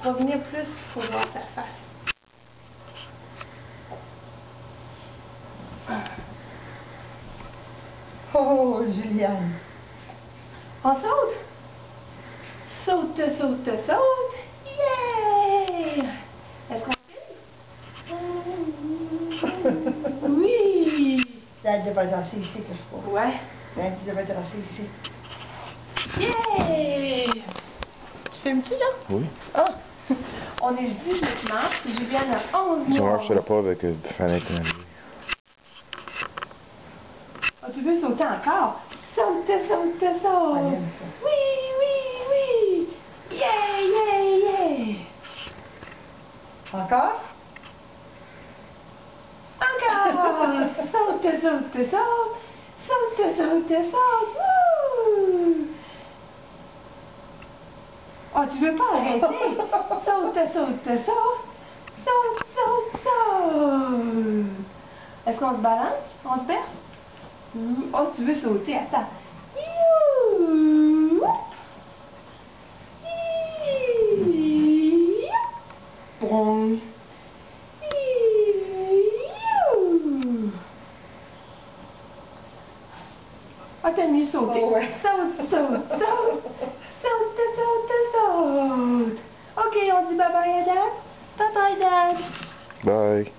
va venir plus pour voir sa face. Oh, Juliane. On saute? Saute, saute, saute. Yeah! Est-ce qu'on filme? Oui! Elle devrait être assise ici, que je crois. Ouais. Elle devrait être assise ici. Yeah! Tu filmes-tu là? Oui. Ah! On est le 18 mars et Juliane a 11 Tu mois. vois, je serais pas avec le fenêtre. Ah, tu veux sauter encore? Saute, saute, saute! Elle aime ça. Oui, oui, oui! Yeah, yeah, yeah! Encore? Encore! Saute, saute, saute! Saute, saute, saute! Wouh! Oh, tu veux pas arrêter? Saute, saute, saute! Saute, saute, saute! Est-ce qu'on se balance? On se berce? Oh, tu veux sauter? Attends. You! Boum! Ah, t'as mieux sauté. Oh, ouais. Saute, saute, saute. Saute, saute, saute. OK, on dit bye-bye à Dad. Bye-bye, Dad. Bye.